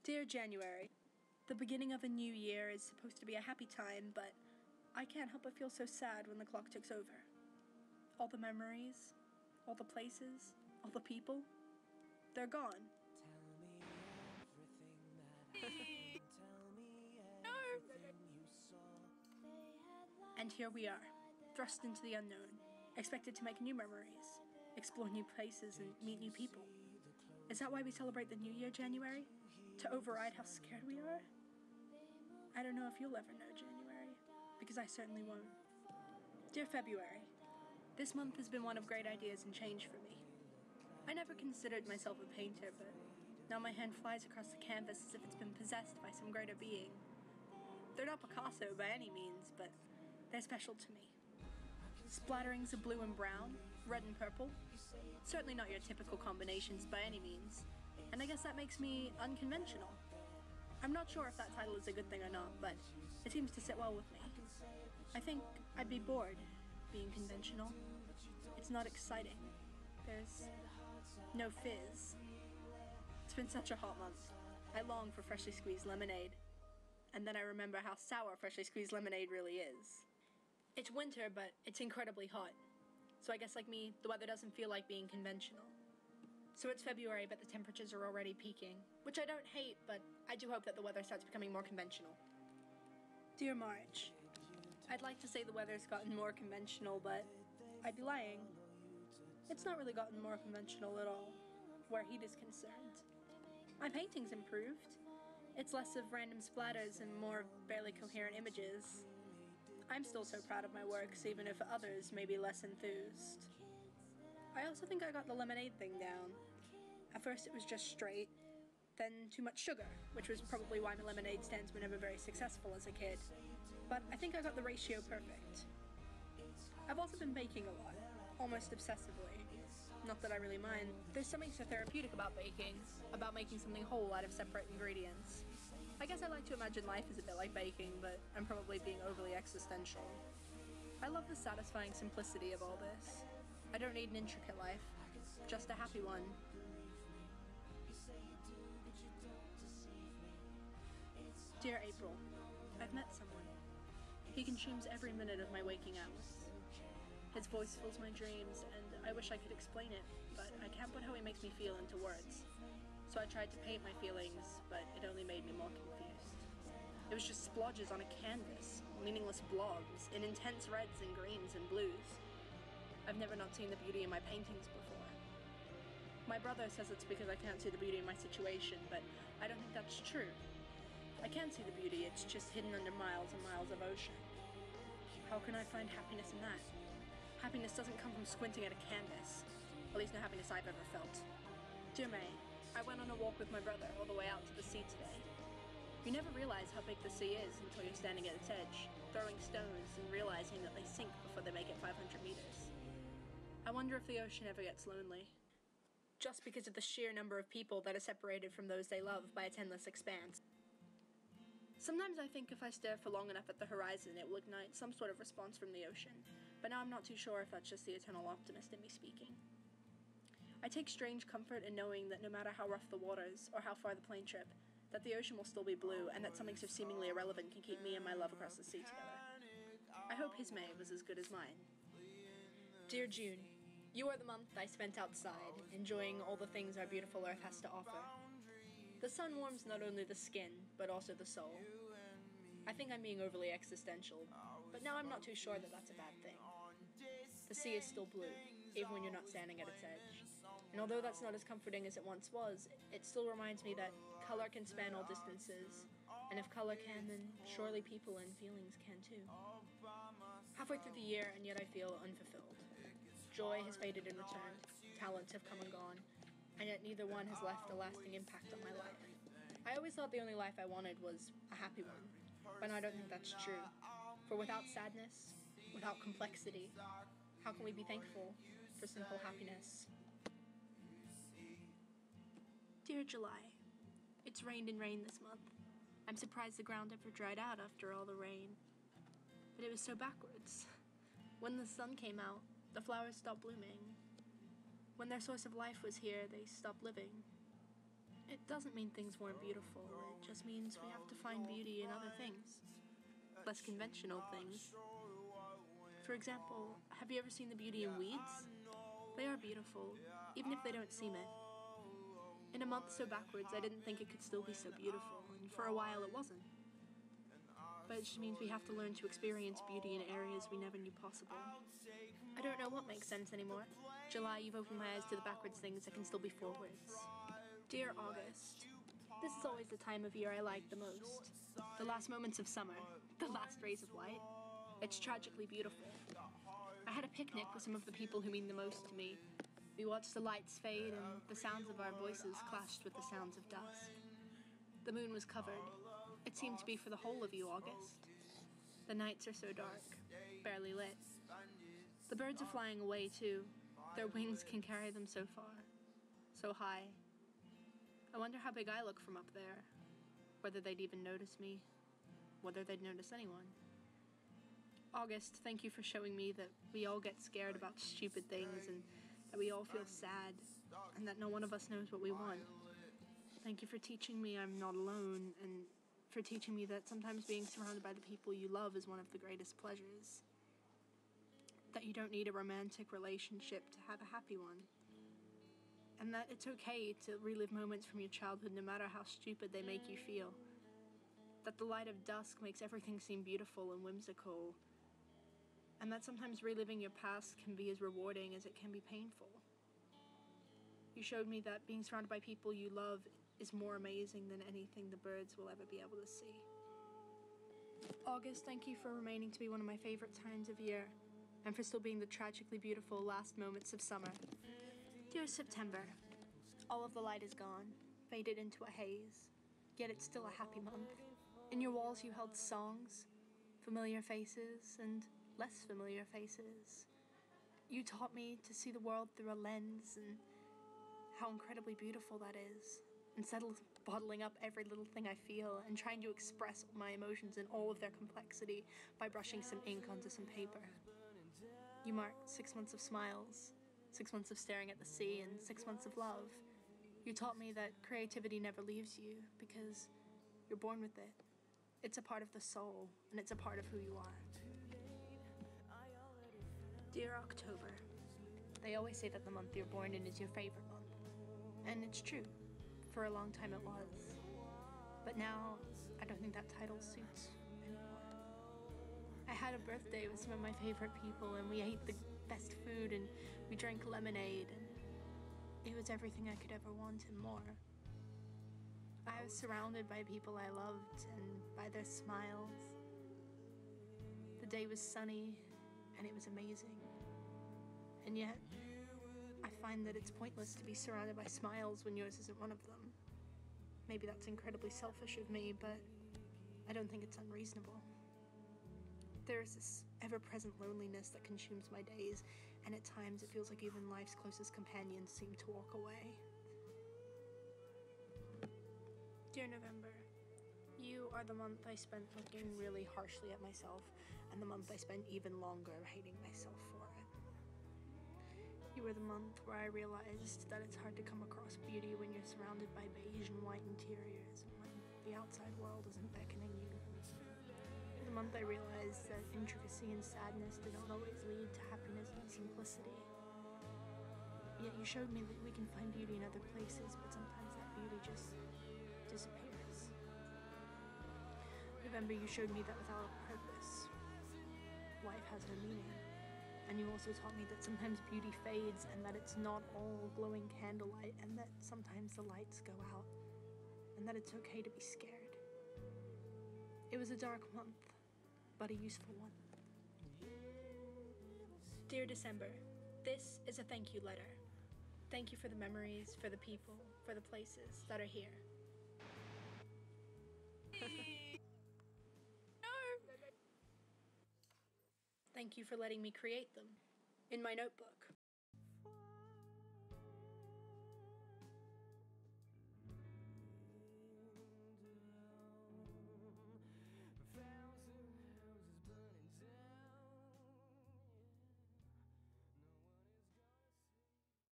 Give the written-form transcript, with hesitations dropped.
Dear January, the beginning of a new year is supposed to be a happy time, but I can't help but feel so sad when the clock ticks over. All the memories, all the places, all the people, they're gone. Tell me everything that happened. Tell me everything you saw. And here we are, thrust into the unknown, expected to make new memories, explore new places, and meet new people. Is that why we celebrate the new year, January? To override how scared we are? I don't know if you'll ever know January, because I certainly won't. Dear February, this month has been one of great ideas and change for me. I never considered myself a painter, but now my hand flies across the canvas as if it's been possessed by some greater being. They're not Picasso by any means, but they're special to me. Splatterings of blue and brown, red and purple. Certainly not your typical combinations by any means, and I guess that makes me unconventional. I'm not sure if that title is a good thing or not, but it seems to sit well with me. I think I'd be bored being conventional. It's not exciting. There's no fizz. It's been such a hot month. I long for freshly squeezed lemonade. And then I remember how sour freshly squeezed lemonade really is. It's winter, but it's incredibly hot. So I guess like me, the weather doesn't feel like being conventional. So it's February, but the temperatures are already peaking, which I don't hate, but I do hope that the weather starts becoming more conventional. Dear March, I'd like to say the weather's gotten more conventional, but I'd be lying. It's not really gotten more conventional at all, where heat is concerned. My painting's improved. It's less of random splatters and more of barely coherent images. I'm still so proud of my works, even if others may be less enthused. I also think I got the lemonade thing down. At first it was just straight, then too much sugar, which was probably why my lemonade stands were never very successful as a kid. But I think I got the ratio perfect. I've also been baking a lot, almost obsessively. Not that I really mind. There's something so therapeutic about baking, about making something whole out of separate ingredients. I guess I like to imagine life is a bit like baking, but I'm probably being overly existential. I love the satisfying simplicity of all this. I don't need an intricate life, just a happy one. Dear April, I've met someone. He consumes every minute of my waking hours. His voice fills my dreams, and I wish I could explain it, but I can't put how he makes me feel into words. So I tried to paint my feelings, but it only made me more confused. It was just splodges on a canvas, meaningless blobs, in intense reds and greens and blues. I've never not seen the beauty in my paintings before. My brother says it's because I can't see the beauty in my situation, but I don't think that's true. I can see the beauty, it's just hidden under miles and miles of ocean. How can I find happiness in that? Happiness doesn't come from squinting at a canvas. At least no happiness I've ever felt. Dear May, I went on a walk with my brother all the way out to the sea today. You never realize how big the sea is until you're standing at its edge, throwing stones and realizing that they sink before they make it 500 meters. I wonder if the ocean ever gets lonely. Just because of the sheer number of people that are separated from those they love by its endless expanse. Sometimes I think if I stare for long enough at the horizon, it will ignite some sort of response from the ocean, but now I'm not too sure if that's just the eternal optimist in me speaking. I take strange comfort in knowing that no matter how rough the waters, or how far the plane trip, that the ocean will still be blue, and that something so seemingly irrelevant can keep me and my love across the sea together. I hope his May was as good as mine. Dear June, you are the month I spent outside, enjoying all the things our beautiful earth has to offer. The sun warms not only the skin, but also the soul. I think I'm being overly existential, but now I'm not too sure that that's a bad thing. The sea is still blue, even when you're not standing at its edge. And although that's not as comforting as it once was, it still reminds me that color can span all distances, and if color can, then surely people and feelings can too. Halfway through the year, and yet I feel unfulfilled. Joy has faded and returned, talents have come and gone, and yet neither one has left a lasting impact on my life. I always thought the only life I wanted was a happy one, but I don't think that's true. For without sadness, without complexity, how can we be thankful for simple happiness? Dear July, it's rained and rained this month. I'm surprised the ground ever dried out after all the rain. But it was so backwards. When the sun came out, the flowers stopped blooming. When their source of life was here, they stopped living. It doesn't mean things weren't beautiful, it just means we have to find beauty in other things. Less conventional things. For example, have you ever seen the beauty in weeds? They are beautiful, even if they don't seem it. In a month so backwards, I didn't think it could still be so beautiful, and for a while it wasn't. But it just means we have to learn to experience beauty in areas we never knew possible. I don't know what makes sense anymore. July, you've opened my eyes to the backwards things that can still be forwards. Dear August, this is always the time of year I like the most. The last moments of summer, the last rays of light. It's tragically beautiful. I had a picnic with some of the people who mean the most to me. We watched the lights fade and the sounds of our voices clashed with the sounds of dusk. The moon was covered. It seemed to be for the whole of you, August. The nights are so dark, barely lit. The birds are flying away too. Their wings can carry them so far, so high. I wonder how big I look from up there, whether they'd even notice me, whether they'd notice anyone. August, thank you for showing me that we all get scared about stupid things and that we all feel sad and that no one of us knows what we want. Thank you for teaching me I'm not alone and for teaching me that sometimes being surrounded by the people you love is one of the greatest pleasures. That you don't need a romantic relationship to have a happy one. And that it's okay to relive moments from your childhood no matter how stupid they make you feel. That the light of dusk makes everything seem beautiful and whimsical. And that sometimes reliving your past can be as rewarding as it can be painful. You showed me that being surrounded by people you love is more amazing than anything the birds will ever be able to see. August, thank you for remaining to be one of my favorite times of year, and for still being the tragically beautiful last moments of summer. Dear September, all of the light is gone, faded into a haze, yet it's still a happy month. In your walls you held songs, familiar faces, and less familiar faces. You taught me to see the world through a lens and how incredibly beautiful that is. Instead of bottling up every little thing I feel and trying to express my emotions in all of their complexity by brushing some ink onto some paper. You marked 6 months of smiles, 6 months of staring at the sea, and 6 months of love. You taught me that creativity never leaves you because you're born with it. It's a part of the soul, and it's a part of who you are. Dear October, they always say that the month you're born in is your favorite month. And it's true. For a long time it was. But now, I don't think that title suits anymore. I had a birthday with some of my favorite people, and we ate the best food, and we drank lemonade, and it was everything I could ever want and more. I was surrounded by people I loved and by their smiles. The day was sunny, and it was amazing. And yet, I find that it's pointless to be surrounded by smiles when yours isn't one of them. Maybe that's incredibly selfish of me, but I don't think it's unreasonable. There is this ever-present loneliness that consumes my days, and at times it feels like even life's closest companions seem to walk away. Dear November, you are the month I spent looking really harshly at myself, and the month I spent even longer hating myself for it. You were the month where I realized that it's hard to come across beauty when you're surrounded by beige and white interiors and when the outside world isn't beckoning you. The month I realized that intricacy and sadness do not always lead to happiness and simplicity. Yet you showed me that we can find beauty in other places, but sometimes that beauty just disappears. November, you showed me that without a purpose, life has no meaning. And you also taught me that sometimes beauty fades and that it's not all glowing candlelight and that sometimes the lights go out and that it's okay to be scared. It was a dark month, but a useful one. Dear December, this is a thank you letter. Thank you for the memories, for the people, for the places that are here. Thank you for letting me create them in my notebook.